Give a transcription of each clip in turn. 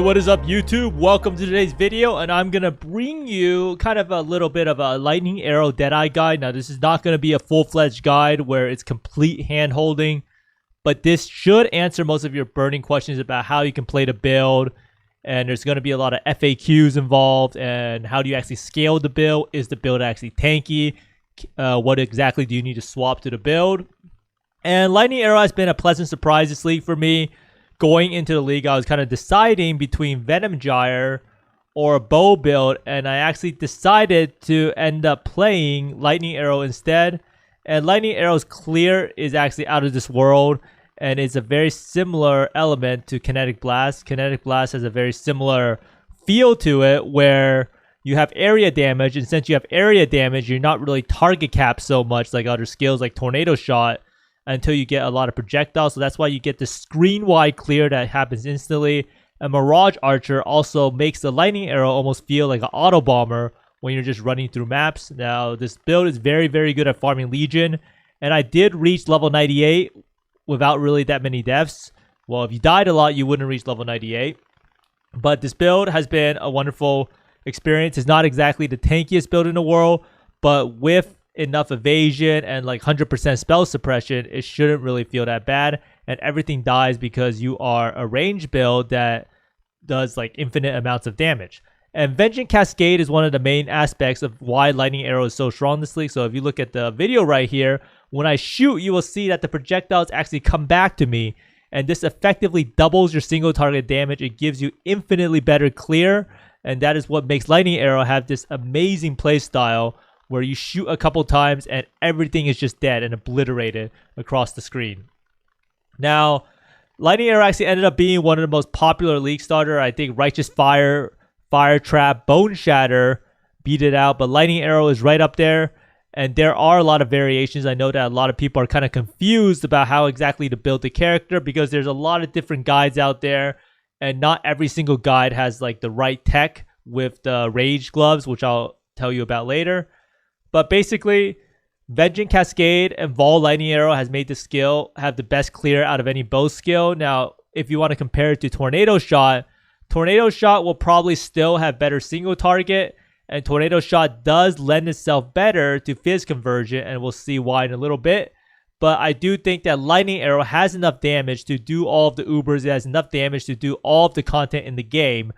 what is up YouTube? Welcome to today's video, and I'm gonna bring you kind of a little bit of a lightning arrow Deadeye guide. Now this is not gonna be a full-fledged guide where it's complete hand-holding, but this should answer most of your burning questions about how you can play the build, and there's gonna be a lot of FAQs involved, and how do you actually scale the build? Is the build actually tanky? What exactly do you need to swap to the build? And lightning arrow has been a pleasant surprise this league for me. Going into the league, I was kind of deciding between Venom Gyre or a bow build, and I actually decided to end up playing Lightning Arrow instead. And Lightning Arrow's clear is actually out of this world, and it's a very similar element to Kinetic Blast. Kinetic Blast has a very similar feel to it, where you have area damage, and since you have area damage, you're not really target capped so much like other skills like Tornado Shot, until you get a lot of projectiles. So that's why you get the screen-wide clear that happens instantly. And Mirage Archer also makes the lightning arrow almost feel like an auto bomber when you're just running through maps. Now this build is very good at farming Legion, and I did reach level 98 without really that many deaths. Well, if you died a lot, you wouldn't reach level 98. But this build has been a wonderful experience. It's not exactly the tankiest build in the world, but with enough evasion and like 100% spell suppression, it shouldn't really feel that bad, and everything dies because you are a range build that does like infinite amounts of damage. And Vengeance Cascade is one of the main aspects of why Lightning Arrow is so strong this league. So if you look at the video right here, when I shoot, you will see that the projectiles actually come back to me, and this effectively doubles your single target damage. It gives you infinitely better clear, and that is what makes Lightning Arrow have this amazing playstyle where you shoot a couple times and everything is just dead and obliterated across the screen. Now, Lightning Arrow actually ended up being one of the most popular League starter. I think Righteous Fire, Fire Trap, Bone Shatter beat it out, but Lightning Arrow is right up there. And there are a lot of variations. I know that a lot of people are kind of confused about how exactly to build the character, because there's a lot of different guides out there, and not every single guide has like the right tech with the Rage Gloves, which I'll tell you about later. But basically, Vengeance Cascade and Vol Lightning Arrow has made the skill have the best clear out of any bow skill. Now, if you want to compare it to Tornado Shot will probably still have better single target, and Tornado Shot does lend itself better to Fizz conversion, and we'll see why in a little bit. But I do think that Lightning Arrow has enough damage to do all of the Ubers. It has enough damage to do all of the content in the game.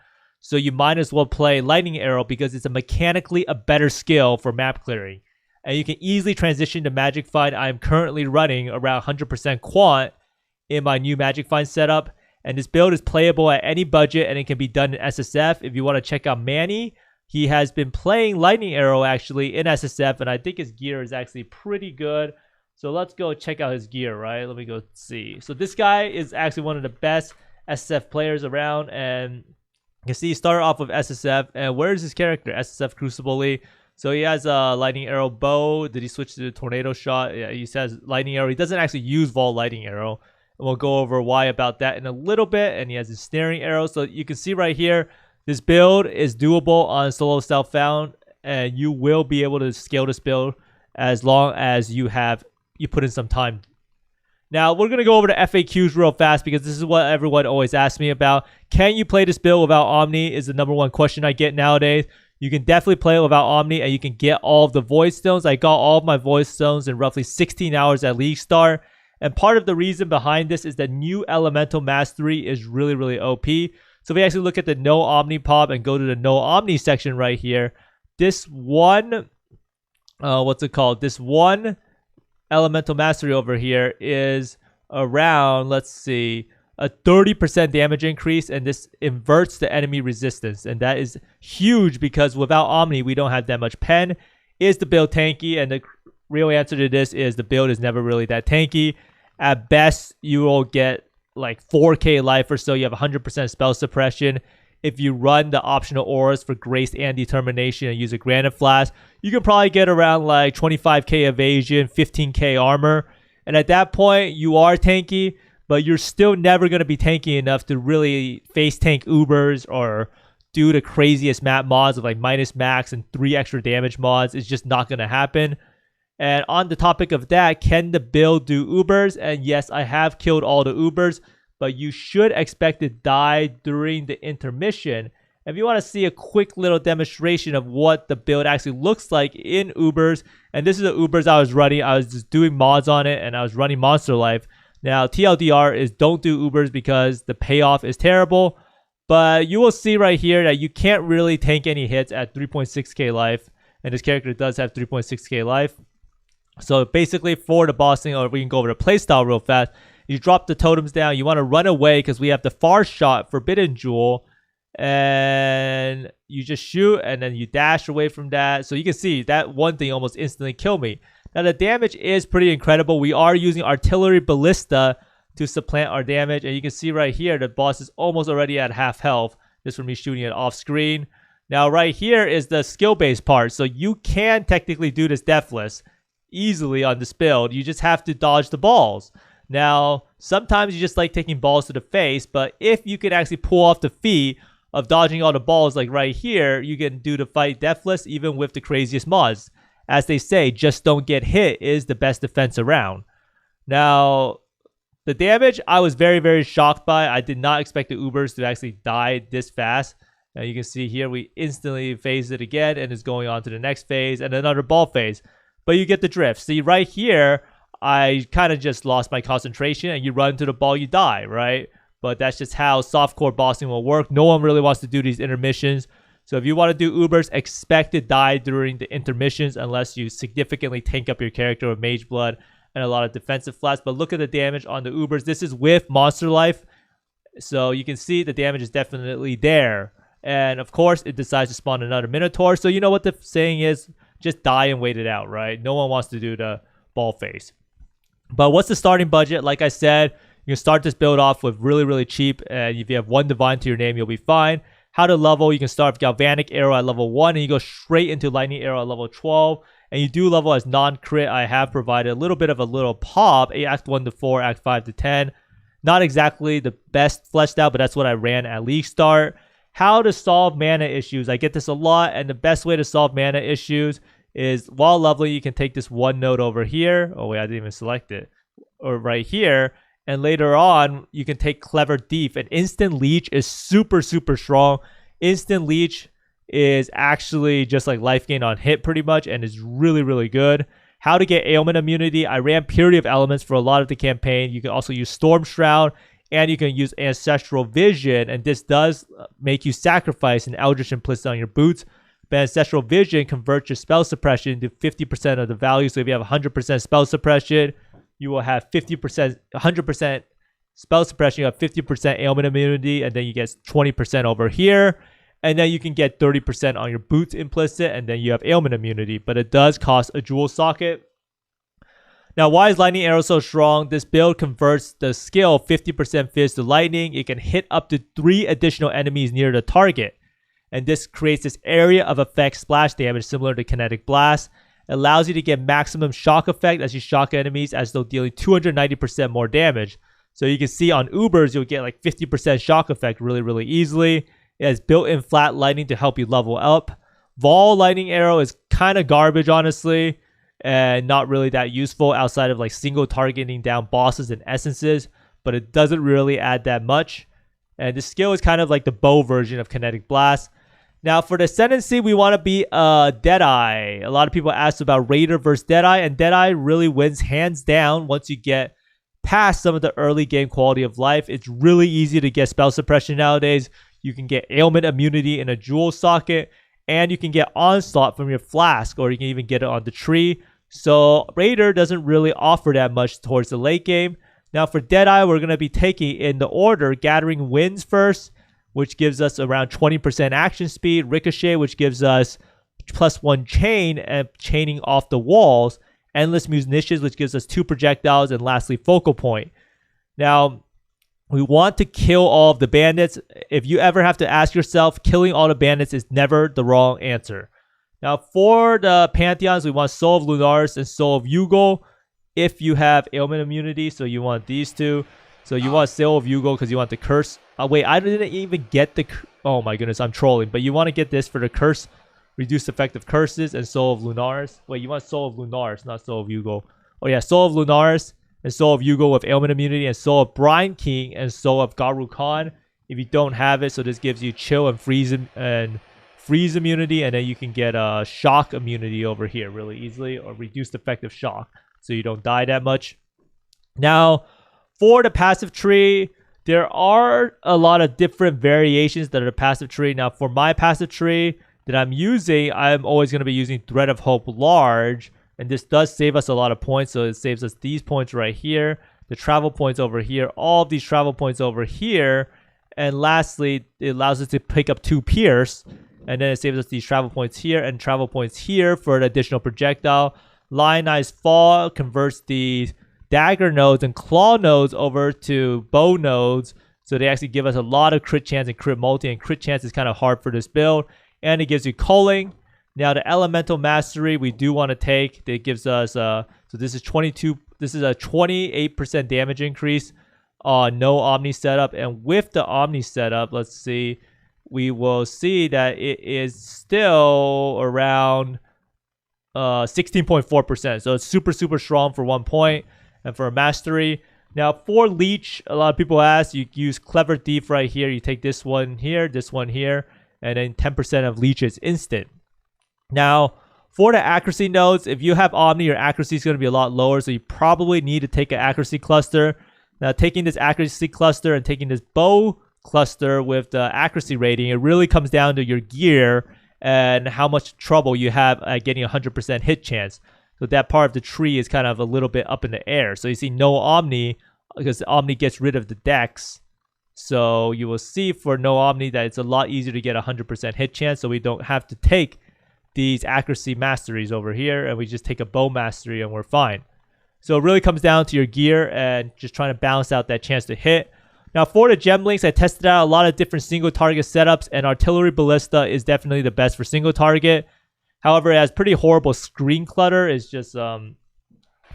So you might as well play Lightning Arrow because it's mechanically a better skill for map clearing. And you can easily transition to Magic Find. I am currently running around 100% quant in my new Magic Find setup. And this build is playable at any budget, and it can be done in SSF. If you want to check out Manny, he has been playing Lightning Arrow actually in SSF, and I think his gear is actually pretty good. So let's go check out his gear, right? Let me go see. So this guy is actually one of the best SSF players around, and you can see he started off with SSF. And where is his character? SSF Crucible League. So he has a Lightning Arrow bow. Did he switch to the Tornado Shot? Yeah, he says Lightning Arrow. He doesn't actually use Vol Lightning Arrow. And we'll go over why about that in a little bit. And he has his Snaring Arrow. So you can see right here, this build is doable on solo self-found. And you will be able to scale this build as long as you put in some time. Now, we're going to go over the FAQs real fast because this is what everyone always asks me about. Can you play this build without Omni is the #1 question I get nowadays. You can definitely play it without Omni, and you can get all of the Void Stones. I got all of my Void Stones in roughly 16 hours at League Start. And part of the reason behind this is that new Elemental Mastery is really OP. So if we actually look at the No Omni pop and go to the No Omni section right here, this one, This one Elemental Mastery over here is around, let's see, a 30% damage increase, and this inverts the enemy resistance, and that is huge because without Omni we don't have that much pen. Is the build tanky? And the real answer to this is the build is never really that tanky. At best, you will get like 4k life or so. You have 100% spell suppression. If you run the optional auras for Grace and Determination and use a Granite Flask, you can probably get around like 25k evasion, 15k armor. And at that point, you are tanky, but you're still never going to be tanky enough to really face tank Ubers or do the craziest map mods of like minus max and 3 extra damage mods. It's just not going to happen. And on the topic of that, can the build do Ubers? And yes, I have killed all the Ubers, but you should expect to die during the intermission. If you want to see a quick little demonstration of what the build actually looks like in Ubers, and this is the Ubers I was running. I was just doing mods on it, and I was running Monster Life. Now, TLDR is don't do Ubers because the payoff is terrible. But you will see right here that you can't really tank any hits at 3.6k life. And this character does have 3.6k life. So basically for the bossing, or we can go over the playstyle real fast. You drop the totems down. You want to run away because we have the Far Shot Forbidden Jewel. And you just shoot and then you dash away from that. So you can see that one thing almost instantly killed me. Now the damage is pretty incredible. We are using Artillery Ballista to supplant our damage. And you can see right here, the boss is almost already at half health just from me shooting it off screen. Now right here is the skill-based part. So you can technically do this deathless easily on this build. You just have to dodge the balls. Now, sometimes you just like taking balls to the face, but if you could actually pull off the feat of dodging all the balls like right here, you can do the fight deathless even with the craziest mods. As they say, just don't get hit is the best defense around. Now, the damage I was very, very shocked by. I did not expect the Ubers to actually die this fast. Now you can see here we instantly phase it again and it's going on to the next phase and another ball phase. But you get the drift. See right here, I kind of just lost my concentration and you run into the ball, you die, right? But that's just how softcore bossing will work. No one really wants to do these intermissions. So if you want to do Ubers, expect to die during the intermissions unless you significantly tank up your character with Mage Blood and a lot of defensive flats. But look at the damage on the Ubers. This is with Monster Life. So you can see the damage is definitely there. And of course, it decides to spawn another Minotaur. So you know what the saying is, just die and wait it out, right? No one wants to do the ball phase. But what's the starting budget? Like I said, you can start this build off with really, really cheap. And if you have one Divine to your name, you'll be fine. How to level, you can start with Galvanic Arrow at level 1. And you go straight into Lightning Arrow at level 12. And you do level as non-crit. I have provided a little bit of a little pop. Act 1 to 4, Act 5 to 10. Not exactly the best fleshed out, but that's what I ran at League Start. How to solve mana issues. I get this a lot. And the best way to solve mana issues is while leveling, you can take this one node over here. Oh, wait, I didn't even select it. Or right here. And later on, you can take Clever Thief. And Instant Leech is super, super strong. Instant Leech is actually just like life gain on hit pretty much and is really, really good. How to get ailment immunity. I ran Purity of Elements for a lot of the campaign. You can also use Storm Shroud and you can use Ancestral Vision. And this does make you sacrifice an Eldritch Implicit on your boots. But Ancestral Vision converts your spell suppression to 50% of the value. So if you have 100% spell suppression, you will have 50%, 100% spell suppression. You have 50% ailment immunity, and then you get 20% over here. And then you can get 30% on your boots implicit, and then you have ailment immunity. But it does cost a jewel socket. Now, why is Lightning Arrow so strong? This build converts the skill 50% fizz to lightning. It can hit up to 3 additional enemies near the target. And this creates this area of effect splash damage similar to Kinetic Blast. It allows you to get maximum shock effect as you shock enemies as though dealing 290% more damage. So you can see on Ubers, you'll get like 50% shock effect really, really easily. It has built-in flat lightning to help you level up. Vol Lightning Arrow is kind of garbage, honestly, and not really that useful outside of like single targeting down bosses and essences, but it doesn't really add that much. And the skill is kind of like the bow version of Kinetic Blast. Now for the Ascendancy, we want to be Deadeye. A lot of people asked about Raider versus Deadeye, and Deadeye really wins hands down once you get past some of the early game quality of life. It's really easy to get spell suppression nowadays. You can get ailment immunity in a jewel socket, and you can get onslaught from your flask, or you can even get it on the tree. So Raider doesn't really offer that much towards the late game. Now for Deadeye, we're going to be taking in the order Gathering Winds first, which gives us around 20% action speed. Ricochet, which gives us +1 chain and chaining off the walls. Endless Munitions, which gives us 2 projectiles. And lastly, Focal Point. Now, we want to kill all of the bandits. If you ever have to ask yourself, killing all the bandits is never the wrong answer. Now, for the Pantheons, we want Soul of Lunaris and Soul of Yugol if you have ailment immunity. So you want these two. So you want Soul of Yugol because you want the curse. Oh, wait, I didn't even get the... Oh my goodness, I'm trolling. But you want to get this for the curse. Reduced effect of curses and Soul of Lunaris. Wait, you want Soul of Lunaris, not Soul of Yugol. Oh yeah, Soul of Lunaris. and Soul of Yugo with ailment immunity, and Soul of Brine King and Soul of Garu Khan if you don't have it. So this gives you chill and freeze immunity, and then you can get shock immunity over here really easily, or reduced effective shock, so you don't die that much. Now, for the passive tree, there are a lot of different variations that are the passive tree. Now, for my passive tree that I'm using, I'm always going to be using Thread of Hope Large, and this does save us a lot of points. So it saves us these points right here, the travel points over here, all of these travel points over here, and lastly, it allows us to pick up 2 Pierce, and then it saves us these travel points here and travel points here for an additional projectile. Lionized Fall converts the dagger nodes and claw nodes over to bow nodes, so they actually give us a lot of crit chance and crit multi, and crit chance is kind of hard for this build. And it gives you culling. Now the elemental mastery we do want to take. It gives us so this is 22. This is a 28% damage increase on no Omni setup, and with the Omni setup, let's see, we will see that it is still around 16.4%. So it's super strong for 1 point. And for a mastery. Now for leech, a lot of people ask, you use Clever Thief right here. You take this one here, and then 10% of leech is instant. Now for the accuracy nodes, if you have Omni, your accuracy is going to be a lot lower, so you probably need to take an accuracy cluster. Now taking this accuracy cluster and taking this bow cluster with the accuracy rating, it really comes down to your gear and how much trouble you have at getting 100% hit chance. So that part of the tree is kind of a little bit up in the air. So you see no Omni, because Omni gets rid of the dex. So you will see for no Omni that it's a lot easier to get 100% hit chance. So we don't have to take these accuracy masteries over here, and we just take a bow mastery and we're fine. So it really comes down to your gear and just trying to balance out that chance to hit. Now for the gem links, I tested out a lot of different single target setups, and Artillery Ballista is definitely the best for single target. However, it has pretty horrible screen clutter. It's just kind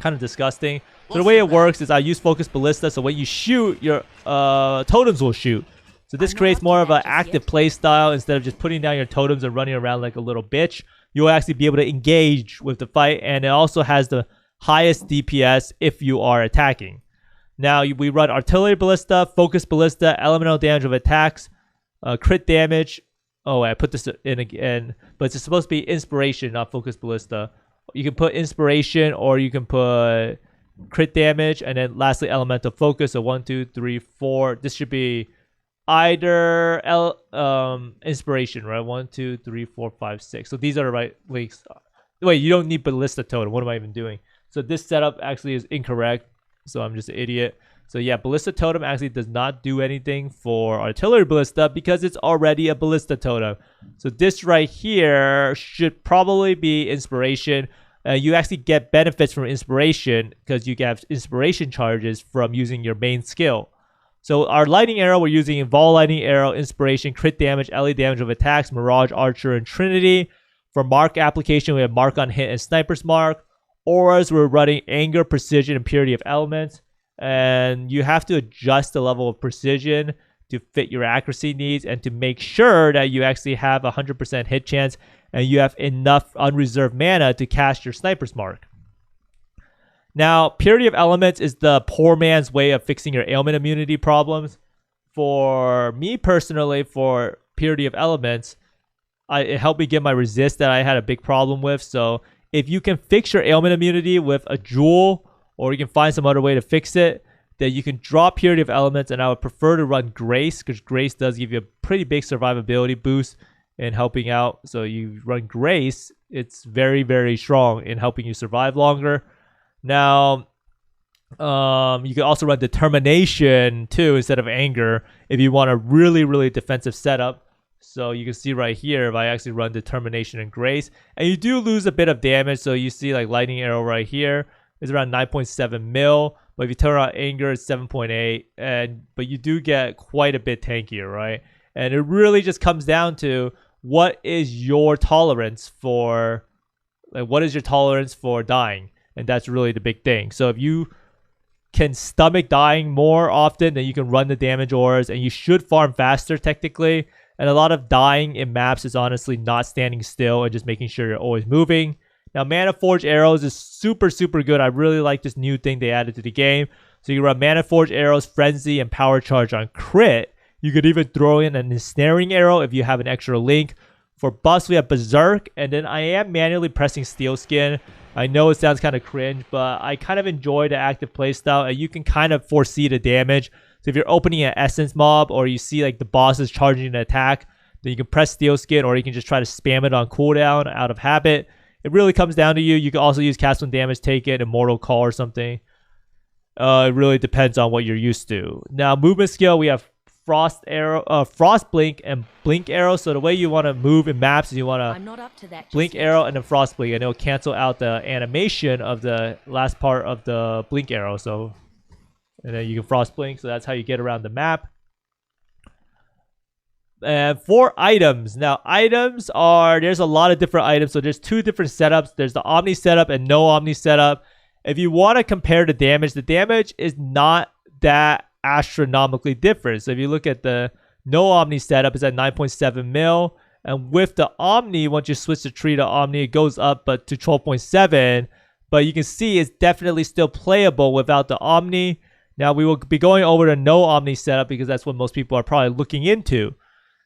of disgusting. So the way it works is I use Focus Ballista, so when you shoot, your totems will shoot. So this creates more of an active play style. Instead of just putting down your totems and running around like a little bitch, you'll actually be able to engage with the fight, and it also has the highest DPS if you are attacking. Now we run Artillery Ballista, Focus Ballista, elemental damage of attacks, crit damage. Oh, I put this in again, but it's supposed to be Inspiration, not Focus Ballista. You can put Inspiration, or you can put crit damage, and then lastly Elemental Focus. So 1, 2, 3, 4. This should be either Inspiration, right? 1, 2, 3, 4, 5, 6. So these are the right links. Wait, you don't need Ballista Totem. What am I even doing? So this setup actually is incorrect. So I'm just an idiot. So yeah, Ballista Totem actually does not do anything for Artillery Ballista because it's already a Ballista Totem. So this right here should probably be Inspiration. You actually get benefits from Inspiration because you get Inspiration charges from using your main skill. So our Lightning Arrow, we're using Vol Lightning Arrow, Inspiration, Crit Damage, LA Damage of Attacks, Mirage, Archer, and Trinity. For Mark application, we have Mark on Hit and Sniper's Mark. Auras, we're running Anger, Precision, and Purity of Elements. And you have to adjust the level of precision to fit your accuracy needs and to make sure that you actually have 100% hit chance and you have enough unreserved mana to cast your Sniper's Mark. Now, Purity of Elements is the poor man's way of fixing your ailment immunity problems. For me personally, for Purity of Elements, it helped me get my resist that I had a big problem with. So if you can fix your ailment immunity with a jewel, or you can find some other way to fix it, then you can drop Purity of Elements, and I would prefer to run Grace, because Grace does give you a pretty big survivability boost in helping out. So you run Grace, it's very, very strong in helping you survive longer. Now, you can also run Determination too instead of Anger if you want a really, really defensive setup. So you can see right here, if I actually run Determination and Grace, and you do lose a bit of damage. So you see like Lightning Arrow right here is around 9.7 mil, but if you turn on Anger, it's 7.8, but you do get quite a bit tankier, right? And it really just comes down to what is your tolerance for, dying, and that's really the big thing. So if you can stomach dying more often, then you can run the damage auras, and you should farm faster technically. And a lot of dying in maps is honestly not standing still and just making sure you're always moving. Now, Mana Forge arrows is super, super good. I really like this new thing they added to the game. So you can run Mana Forge arrows, Frenzy, and Power Charge on crit. You could even throw in an ensnaring arrow if you have an extra link. For buffs, we have Berserk, and then I am manually pressing Steel Skin. I know it sounds kind of cringe, but I kind of enjoy the active playstyle, and you can kind of foresee the damage. So if you're opening an Essence mob, or you see like the boss is charging an attack, then you can press Steel Skin, or you can just try to spam it on cooldown out of habit. It really comes down to you. You can also use Cast When Damage Taken, Immortal Call, or something. It really depends on what you're used to. Now, movement skill, we have Frost Blink, and Blink Arrow. So the way you want to move in maps is you want to Blink Arrow and then Frost Blink, and it'll cancel out the animation of the last part of the Blink Arrow. So, and then you can Frost Blink. So that's how you get around the map. And for items, now items are, there's a lot of different items. So there's two different setups. There's the Omni setup and no Omni setup. If you want to compare the damage is not that astronomically different. So if you look at the no Omni setup, it's at 9.7 mil. And with the Omni, once you switch the tree to Omni, it goes up but to 12.7. But you can see it's definitely still playable without the Omni. Now we will be going over the no Omni setup because that's what most people are probably looking into.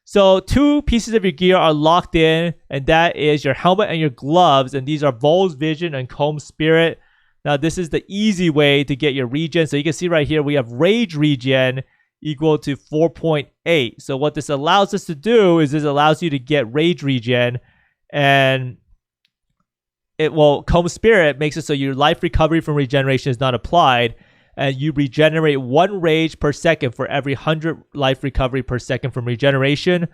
So two pieces of your gear are locked in, and that is your helmet and your gloves. And these are Vol's Vision and Kaom Spirit. Now, this is the easy way to get your regen. So you can see right here, we have Rage Regen equal to 4.8. So what this allows us to do is this allows you to get Rage Regen. And Kaom Spirit makes it so your life recovery from regeneration is not applied. And you regenerate 1 rage per second for every 100 life recovery per second from regeneration.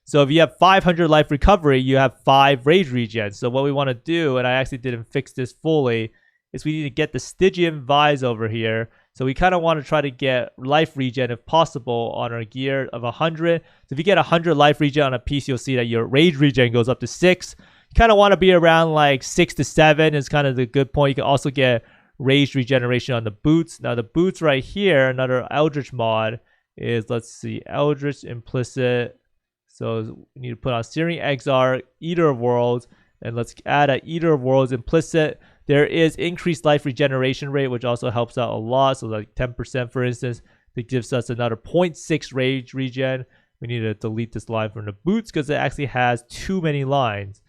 So if you have 500 life recovery, you have 5 rage regen. So what we want to do, and I actually didn't fix this fully, is we need to get the Stygian Vise over here. So we kind of want to try to get life regen if possible on our gear of 100. So if you get 100 life regen on a piece, you'll see that your rage regen goes up to 6. You kind of want to be around like 6 to 7 is kind of the good point. You can also get rage regeneration on the boots. Now the boots right here, another Eldritch mod is, let's see, Eldritch Implicit. So we need to put on Searing Exarch, Eater of Worlds, and let's add a Eater of Worlds Implicit. There is increased life regeneration rate, which also helps out a lot. So like 10%, for instance, that gives us another 0.6 rage regen. We need to delete this line from the boots because it actually has too many lines.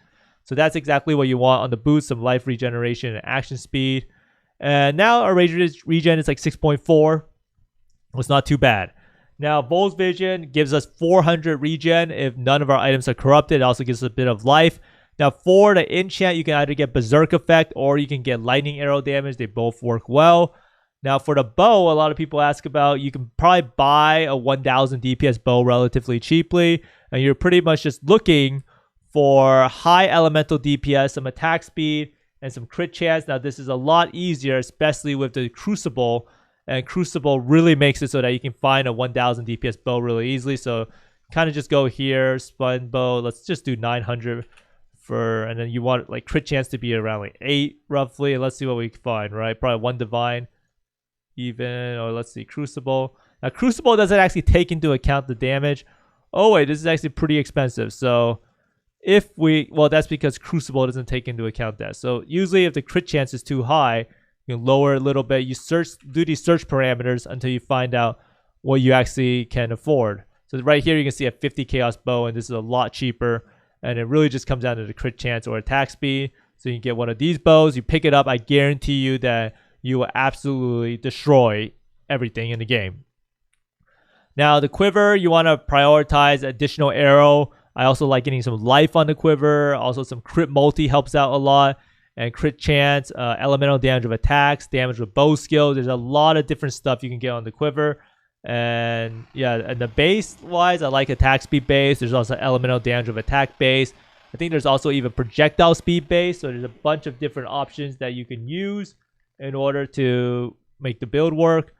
So that's exactly what you want on the boots, some life regeneration and action speed. And now our rage regen is like 6.4. It's not too bad. Now, Vol's Vision gives us 400 regen if none of our items are corrupted. It also gives us a bit of life. Now, for the enchant, you can either get Berserk effect or you can get lightning arrow damage. They both work well. Now, for the bow, a lot of people ask about, you can probably buy a 1000 DPS bow relatively cheaply. And you're pretty much just looking for high elemental DPS, some attack speed, and some crit chance. Now, this is a lot easier, especially with the Crucible. And Crucible really makes it so that you can find a 1000 DPS bow really easily. So, kind of just go here, spun bow. Let's just do 900. And then you want like crit chance to be around like 8 roughly. And let's see what we can find, right? Probably 1 divine even, or let's see, Crucible. Now Crucible doesn't actually take into account the damage. Oh wait, this is actually pretty expensive. So if we, well, that's because Crucible doesn't take into account that. So usually if the crit chance is too high, you can lower it a little bit. You do these search parameters until you find out what you actually can afford. So right here you can see a 50 chaos bow, and this is a lot cheaper. And it really just comes down to the crit chance or attack speed. So you can get one of these bows. You pick it up. I guarantee you that you will absolutely destroy everything in the game. Now, the quiver, you want to prioritize additional arrow. I also like getting some life on the quiver. Also, some crit multi helps out a lot. And crit chance, elemental damage of attacks, damage with bow skills. There's a lot of different stuff you can get on the quiver. And yeah, and the base wise, I like attack speed base. There's also elemental damage of attack base. I think there's also even projectile speed base. So there's a bunch of different options that you can use in order to make the build work.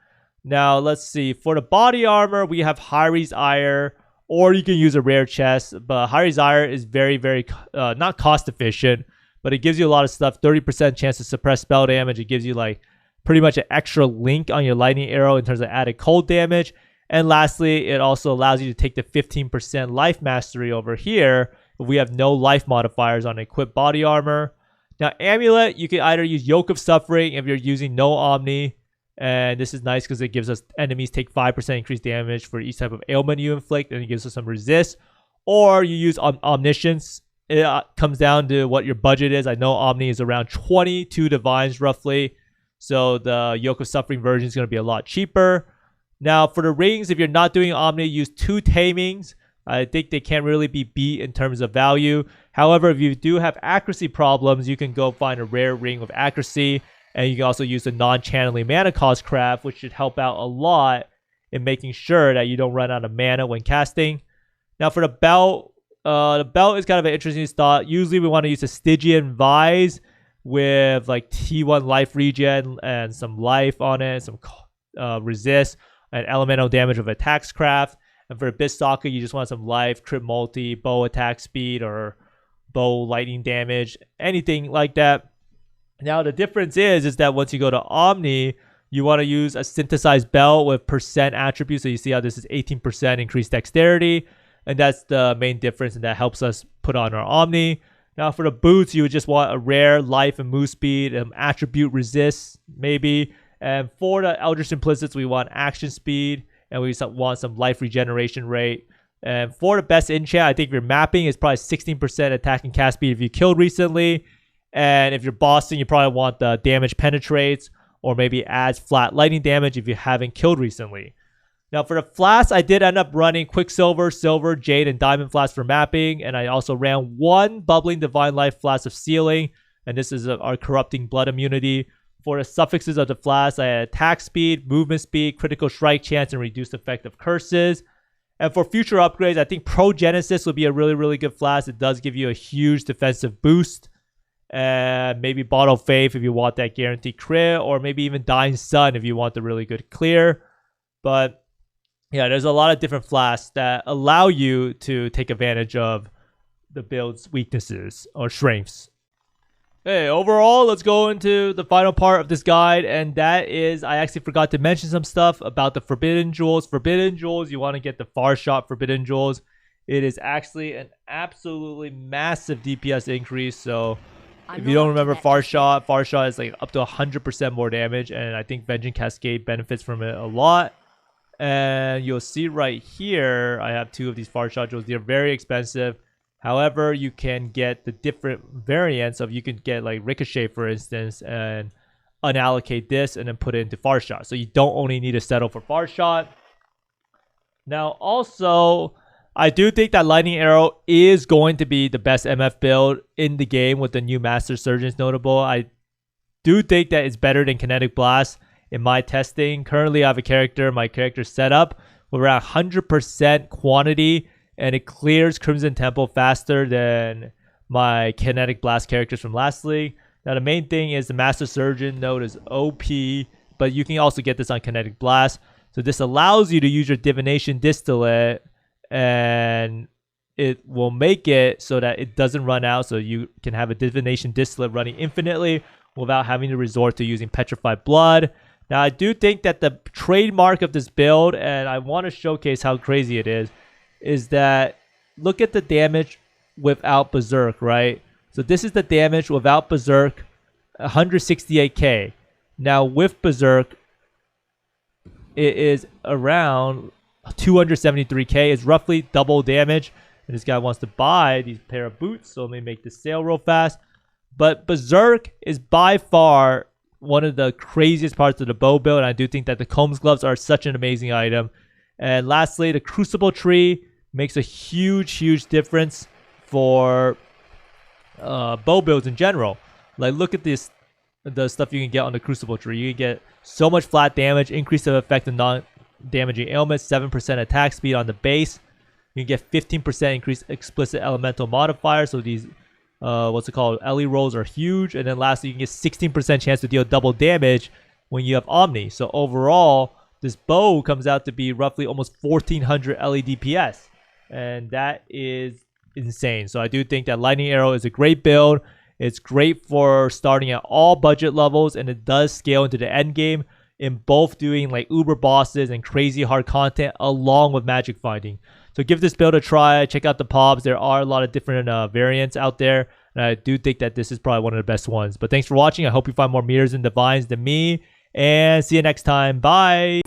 Now let's see, for the body armor, we have Hyri's Ire, or you can use a rare chest. But Hyri's Ire is very, very not cost efficient, but it gives you a lot of stuff. 30% chance to suppress spell damage. It gives you like pretty much an extra link on your lightning arrow in terms of added cold damage. And lastly, it also allows you to take the 15% life mastery over here if we have no life modifiers on equipped body armor. Now, Amulet, you can either use Yoke of Suffering if you're using no Omni. And this is nice because it gives us enemies take 5% increased damage for each type of ailment you inflict. And it gives us some resist. Or you use Omniscience. It comes down to what your budget is. I know Omni is around 22 Divines roughly. So the Yoke of Suffering version is going to be a lot cheaper. Now, for the rings, if you're not doing Omni, use 2 Tamings. I think they can't really be beat in terms of value. However, if you do have accuracy problems, you can go find a rare ring with accuracy. And you can also use the non-channeling mana cost craft, which should help out a lot in making sure that you don't run out of mana when casting. Now, for the belt is kind of an interesting thought. Usually, we want to use a Stygian Vise with like T1 life regen and some life on it, some resist, and elemental damage with attacks craft. And for a Bistalker, you just want some life, crit multi, bow attack speed, or bow lightning damage, anything like that. Now, the difference is that once you go to Omni, you want to use a synthesized belt with percent attributes. So you see how this is 18% increased dexterity. And that's the main difference, and that helps us put on our Omni. Now, for the boots, you would just want a rare life and move speed, attribute resist, maybe. And for the Eldritch Implicits, we want action speed, and we want some life regeneration rate. And for the best enchant, I think your mapping is probably 16% attack and cast speed if you killed recently. And if you're bossing, you probably want the damage penetrates, or maybe adds flat lightning damage if you haven't killed recently. Now, for the Flasks, I did end up running Quicksilver, Silver, Jade, and Diamond Flasks for mapping. And I also ran 1 Bubbling Divine Life Flask of Sealing. And this is our Corrupting Blood immunity. For the suffixes of the Flasks, I had attack speed, movement speed, critical strike chance, and reduced effect of curses. And for future upgrades, I think Pro Genesis would be a really, really good Flask. It does give you a huge defensive boost. And maybe Bottle Faith if you want that guaranteed crit. Or maybe even Dying Sun if you want the really good clear. But yeah, there's a lot of different Flasks that allow you to take advantage of the build's weaknesses or strengths. Hey, overall, let's go into the final part of this guide, and that is, I actually forgot to mention some stuff about the Forbidden Jewels. Forbidden Jewels, you want to get the Far Shot Forbidden Jewels. It is actually an absolutely massive DPS increase, so if you don't remember Far Shot is like up to 100% more damage, and I think Vengeance Cascade benefits from it a lot. And you'll see right here, I have 2 of these Far Shot Jewels. They're very expensive. However, you can get the different variants of, you can get like Ricochet, for instance, and unallocate this and then put it into Far Shot. So you don't only need to settle for Far Shot. Now, also, I do think that Lightning Arrow is going to be the best MF build in the game with the new Master Surgeons notable. I do think that it's better than Kinetic Blast in my testing. Currently, I have my character set up with around 100% quantity, and it clears Crimson Temple faster than my Kinetic Blast characters from last league. Now, the main thing is the Master Surgeon node is OP, but you can also get this on Kinetic Blast. So this allows you to use your Divination Distillate, and it will make it so that it doesn't run out. So you can have a Divination Distillate running infinitely without having to resort to using Petrified Blood. Now, I do think that the trademark of this build, and I want to showcase how crazy it is that look at the damage without Berserk, right? So this is the damage without Berserk, 168k. Now, with Berserk, it is around 273k. It's roughly double damage. And this guy wants to buy these pair of boots, so let me make this sale real fast. But Berserk is by far one of the craziest parts of the bow build, and I do think that the Kaom's gloves are such an amazing item. And lastly, the Crucible Tree makes a huge difference for bow builds in general. Like, look at this, the stuff you can get on the Crucible Tree. You can get so much flat damage, increase of effect of non-damaging ailments, 7% attack speed on the base. You can get 15% increased explicit elemental modifier. So these Ellie rolls are huge. And then lastly, you can get 16% chance to deal double damage when you have Omni. So overall, this bow comes out to be roughly almost 1400 LE DPS. And that is insane. So I do think that Lightning Arrow is a great build. It's great for starting at all budget levels, and it does scale into the end game in both doing like uber bosses and crazy hard content along with magic finding. So give this build a try. Check out the pobs. There are a lot of different variants out there. And I do think that this is probably one of the best ones. But thanks for watching. I hope you find more mirrors and divines than me. And see you next time. Bye.